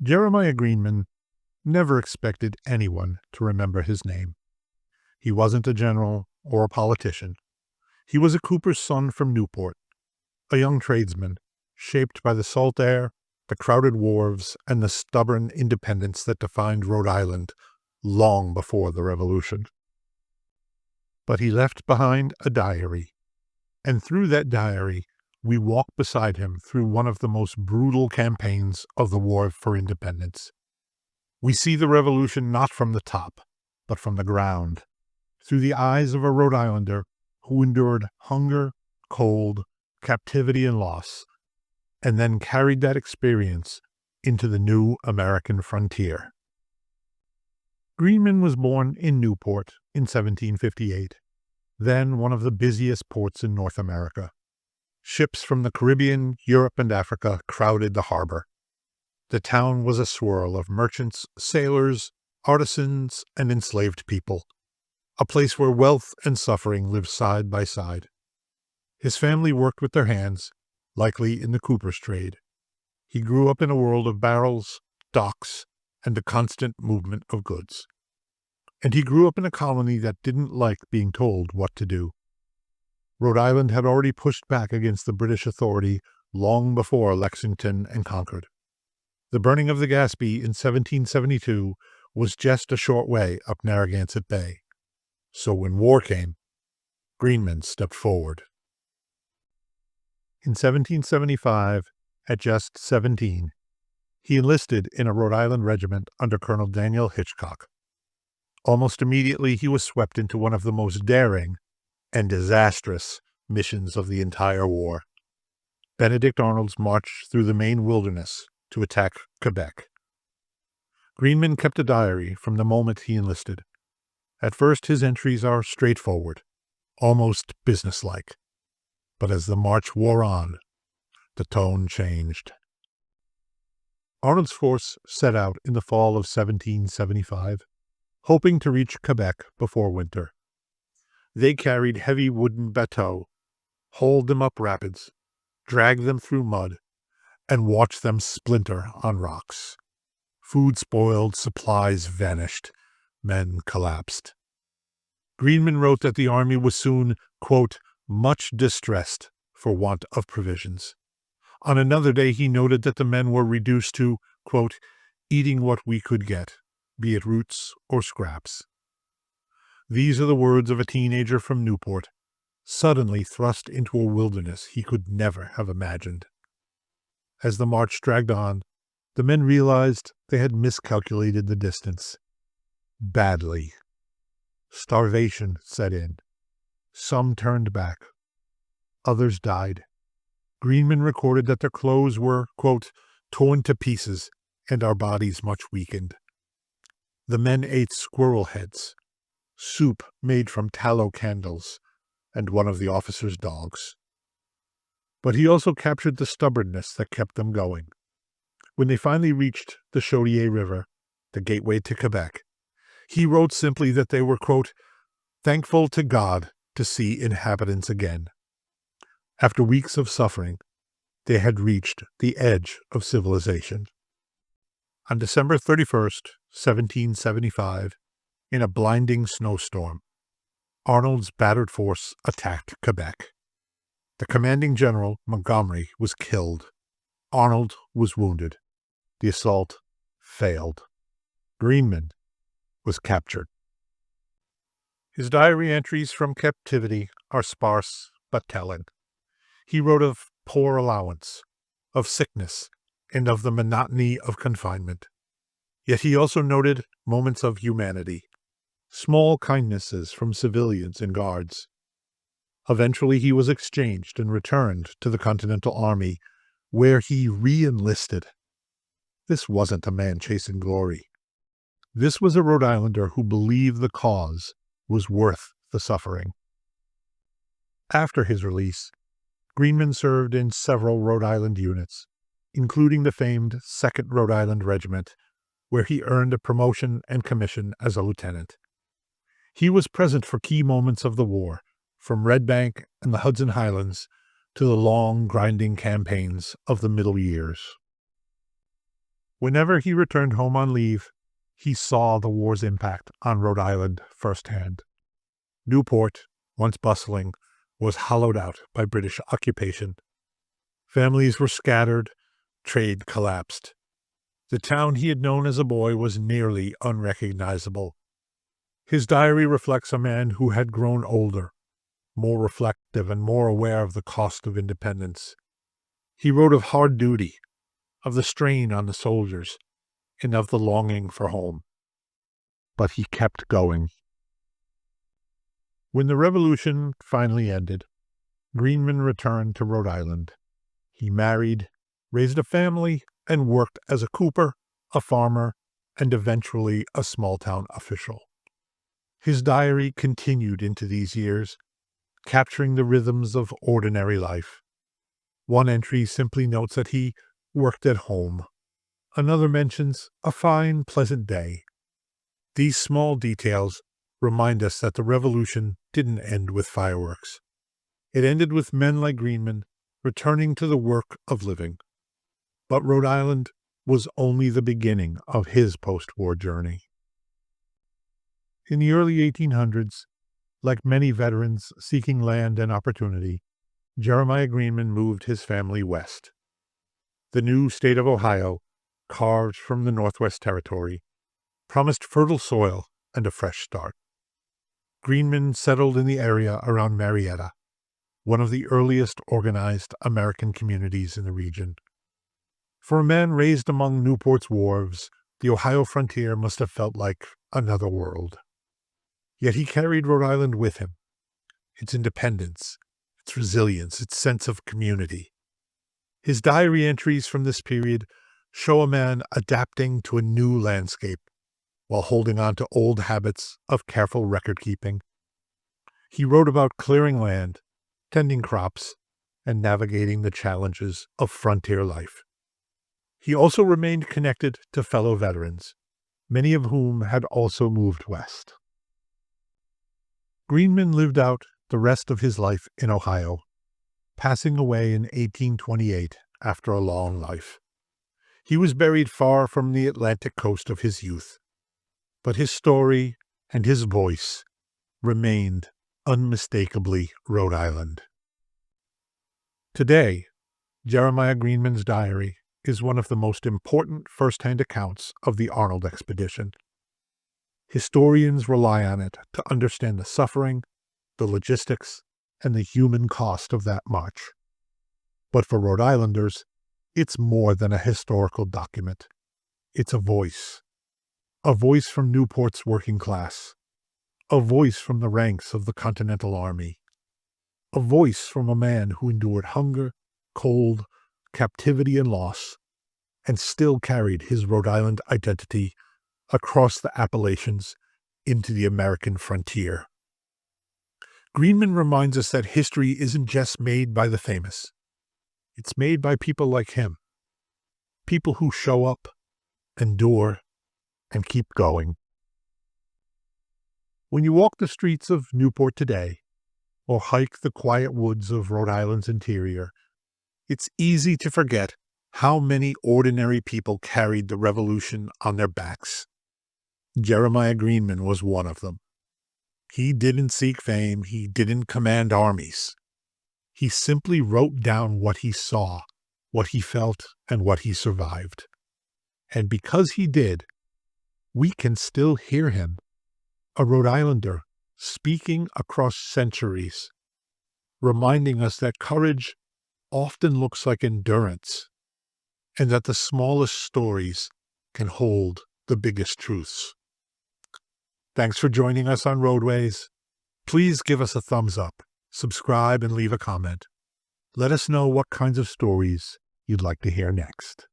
Jeremiah Greenman never expected anyone to remember his name. He wasn't a general or a politician. He was a cooper's son from Newport, a young tradesman, shaped by the salt air, the crowded wharves, and the stubborn independence that defined Rhode Island long before the Revolution. But he left behind a diary, and through that diary, we walk beside him through one of the most brutal campaigns of the War for Independence. We see the Revolution not from the top, but from the ground, through the eyes of a Rhode Islander who endured hunger, cold, captivity, and loss, and then carried that experience into the new American frontier. Greenman was born in Newport in 1758, then one of the busiest ports in North America. Ships from the Caribbean, Europe, and Africa crowded the harbor. The town was a swirl of merchants, sailors, artisans, and enslaved people, a place where wealth and suffering lived side by side. His family worked with their hands, likely in the cooper's trade. He grew up in a world of barrels, docks, and the constant movement of goods. And he grew up in a colony that didn't like being told what to do. Rhode Island had already pushed back against the British authority long before Lexington and Concord. The burning of the Gaspee in 1772 was just a short way up Narragansett Bay. So when war came, Greenman stepped forward. In 1775, at just 17, he enlisted in a Rhode Island regiment under Colonel Daniel Hitchcock. Almost immediately, he was swept into one of the most daring and disastrous missions of the entire war. Benedict Arnold's march through the Maine wilderness to attack Quebec. Greenman kept a diary from the moment he enlisted. At first, his entries are straightforward, almost businesslike. But as the march wore on, the tone changed. Arnold's force set out in the fall of 1775, hoping to reach Quebec before winter. They carried heavy wooden bateaux, hauled them up rapids, dragged them through mud, and watched them splinter on rocks. Food spoiled, supplies vanished, men collapsed. Greenman wrote that the army was soon, quote, much distressed for want of provisions. On another day, he noted that the men were reduced to, quote, eating what we could get, be it roots or scraps. These are the words of a teenager from Newport, suddenly thrust into a wilderness he could never have imagined. As the march dragged on, the men realized they had miscalculated the distance. Badly. Starvation set in. Some turned back. Others died. Greenman recorded that their clothes were, quote, torn to pieces and our bodies much weakened. The men ate squirrel heads, soup made from tallow candles, and one of the officers' dogs. But he also captured the stubbornness that kept them going. When they finally reached the Chaudière River, the gateway to Quebec, he wrote simply that they were, quote, thankful to God to see inhabitants again. After weeks of suffering, they had reached the edge of civilization. On December 31st, 1775, in a blinding snowstorm, Arnold's battered force attacked Quebec. The commanding general, Montgomery, was killed. Arnold was wounded. The assault failed. Greenman was captured. His diary entries from captivity are sparse but telling. He wrote of poor allowance, of sickness, and of the monotony of confinement. Yet he also noted moments of humanity, small kindnesses from civilians and guards. Eventually he was exchanged and returned to the Continental Army, where he re-enlisted. This wasn't a man chasing glory. This was a Rhode Islander who believed the cause was worth the suffering. After his release, Greenman served in several Rhode Island units, including the famed 2nd Rhode Island Regiment, where he earned a promotion and commission as a lieutenant. He was present for key moments of the war, from Red Bank and the Hudson Highlands to the long, grinding campaigns of the Middle Years. Whenever he returned home on leave, he saw the war's impact on Rhode Island firsthand. Newport, once bustling, was hollowed out by British occupation. Families were scattered, trade collapsed. The town he had known as a boy was nearly unrecognizable. His diary reflects a man who had grown older, more reflective and more aware of the cost of independence. He wrote of hard duty, of the strain on the soldiers, and of the longing for home. But he kept going. When the revolution finally ended, Greenman returned to Rhode Island. He married, raised a family, and worked as a cooper, a farmer, and eventually a small-town official. His diary continued into these years, capturing the rhythms of ordinary life. One entry simply notes that he worked at home. Another mentions a fine, pleasant day. These small details remind us that the revolution didn't end with fireworks. It ended with men like Greenman returning to the work of living. But Rhode Island was only the beginning of his post-war journey. In the early 1800s, like many veterans seeking land and opportunity, Jeremiah Greenman moved his family west. The new state of Ohio, carved from the Northwest Territory, promised fertile soil and a fresh start. Greenman settled in the area around Marietta, one of the earliest organized American communities in the region. For a man raised among Newport's wharves, the Ohio frontier must have felt like another world. Yet he carried Rhode Island with him, its independence, its resilience, its sense of community. His diary entries from this period show a man adapting to a new landscape while holding on to old habits of careful record-keeping. He wrote about clearing land, tending crops, and navigating the challenges of frontier life. He also remained connected to fellow veterans, many of whom had also moved west. Greenman lived out the rest of his life in Ohio, passing away in 1828 after a long life. He was buried far from the Atlantic coast of his youth, but his story and his voice remained unmistakably Rhode Island. Today, Jeremiah Greenman's diary is one of the most important first-hand accounts of the Arnold expedition. Historians rely on it to understand the suffering, the logistics, and the human cost of that march. But for Rhode Islanders, it's more than a historical document. It's a voice from Newport's working class, a voice from the ranks of the Continental Army, a voice from a man who endured hunger, cold, captivity, and loss, and still carried his Rhode Island identity across the Appalachians into the American frontier. Greenman reminds us that history isn't just made by the famous. It's made by people like him, people who show up, endure, and keep going. When you walk the streets of Newport today, or hike the quiet woods of Rhode Island's interior, it's easy to forget how many ordinary people carried the revolution on their backs. Jeremiah Greenman was one of them. He didn't seek fame. He didn't command armies. He simply wrote down what he saw, what he felt, and what he survived. And because he did, we can still hear him, a Rhode Islander speaking across centuries, reminding us that courage often looks like endurance, and that the smallest stories can hold the biggest truths. Thanks for joining us on Roadways. Please give us a thumbs up, subscribe, and leave a comment. Let us know what kinds of stories you'd like to hear next.